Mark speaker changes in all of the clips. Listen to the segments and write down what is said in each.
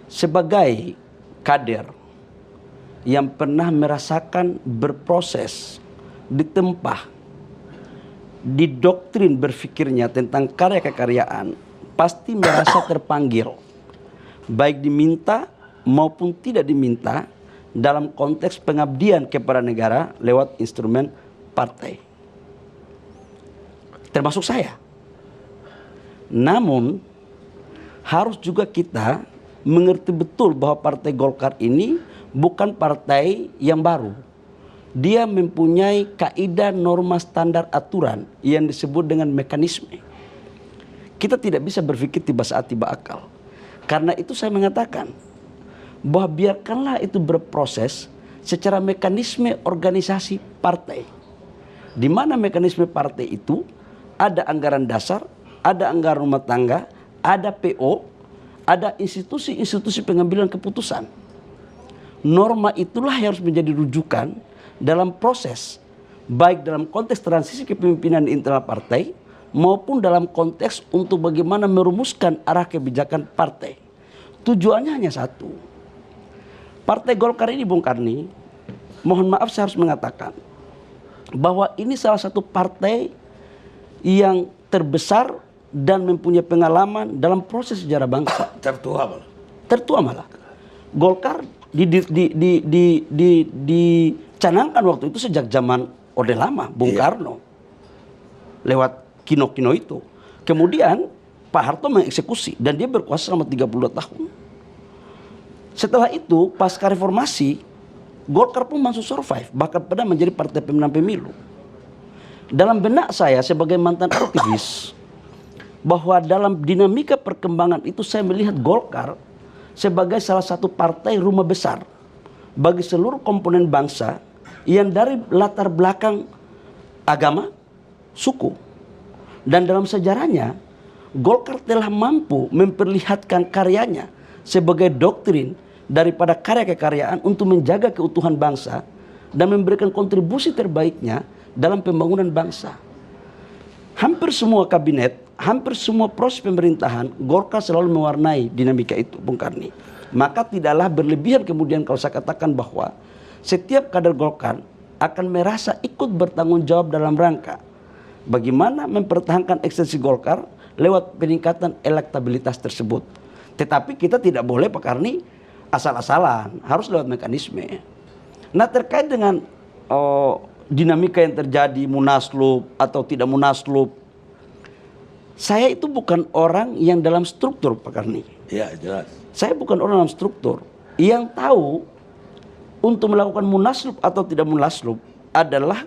Speaker 1: sebagai kader yang pernah merasakan berproses, ditempa, didoktrin berpikirnya tentang karya kekaryaan, pasti merasa terpanggil, baik diminta maupun tidak diminta, dalam konteks pengabdian kepada negara lewat instrumen partai. Termasuk saya. Namun, harus juga kita mengerti betul bahwa Partai Golkar ini bukan partai yang baru. Dia mempunyai kaidah, norma, standar, aturan yang disebut dengan mekanisme. Kita tidak bisa berpikir tiba saat tiba akal. Karena itu saya mengatakan bahwa biarkanlah itu berproses secara mekanisme organisasi partai. Di mana mekanisme partai itu ada anggaran dasar, ada anggaran rumah tangga, ada PO, ada institusi-institusi pengambilan keputusan. Norma itulah yang harus menjadi rujukan dalam proses, baik dalam konteks transisi kepemimpinan di internal partai maupun dalam konteks untuk bagaimana merumuskan arah kebijakan partai. Tujuannya hanya satu. Partai Golkar ini, Bung Karni, mohon maaf saya harus mengatakan bahwa ini salah satu partai yang terbesar dan mempunyai pengalaman dalam proses sejarah bangsa.
Speaker 2: Tertua malah.
Speaker 1: Tertua malah. Golkar dicanangkan waktu itu sejak zaman Orde Lama, Bung Karno. Lewat kino-kino itu. Kemudian Pak Harto mengeksekusi dan dia berkuasa selama 32 tahun. Setelah itu pasca reformasi, Golkar pun masuk survive, bahkan pernah menjadi partai pemenang pemilu. Dalam benak saya sebagai mantan aktivis, bahwa dalam dinamika perkembangan itu saya melihat Golkar sebagai salah satu partai rumah besar bagi seluruh komponen bangsa yang dari latar belakang agama, suku. Dan dalam sejarahnya, Golkar telah mampu memperlihatkan karyanya sebagai doktrin daripada karya kekaryaan untuk menjaga keutuhan bangsa dan memberikan kontribusi terbaiknya dalam pembangunan bangsa. Hampir semua kabinet, hampir semua proses pemerintahan, Golkar selalu mewarnai dinamika itu, Bung Karni. Maka tidaklah berlebihan kemudian kalau saya katakan bahwa setiap kader Golkar akan merasa ikut bertanggung jawab dalam rangka bagaimana mempertahankan eksistensi Golkar lewat peningkatan elektabilitas tersebut. Tetapi kita tidak boleh, Pak Karni, asal-asalan, harus lewat mekanisme. Nah, terkait dengan dinamika yang terjadi, munaslup atau tidak munaslup, saya itu bukan orang yang dalam struktur, Pak Karni.
Speaker 2: Iya, jelas.
Speaker 1: Saya bukan orang dalam struktur yang tahu untuk melakukan munaslup atau tidak munaslup adalah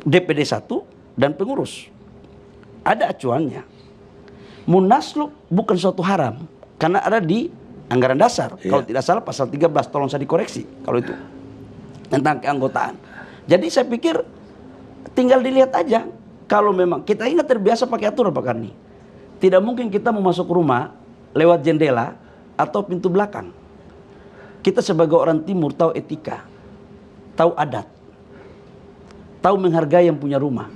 Speaker 1: DPD 1 dan pengurus. Ada acuannya. Munaslup bukan suatu haram karena ada di anggaran dasar. Kalau tidak salah pasal 13, tolong saya dikoreksi kalau itu tentang keanggotaan. Jadi saya pikir tinggal dilihat aja. Kalau memang kita ingat terbiasa pakai aturan, Pak Karni. Tidak mungkin kita mau masuk rumah lewat jendela atau pintu belakang. Kita sebagai orang timur tahu etika, tahu adat, tahu menghargai yang punya rumah.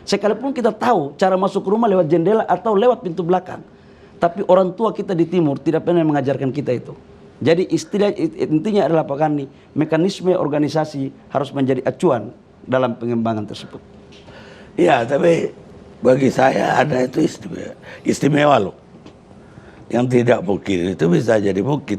Speaker 1: Sekalipun kita tahu cara masuk rumah lewat jendela atau lewat pintu belakang, tapi orang tua kita di timur tidak pernah mengajarkan kita itu. Jadi istilah intinya adalah, Pak Karni, mekanisme organisasi harus menjadi acuan dalam pengembangan tersebut.
Speaker 2: Iya, tapi bagi saya ada itu istimewa loh. Yang tidak mungkin itu bisa jadi mungkin.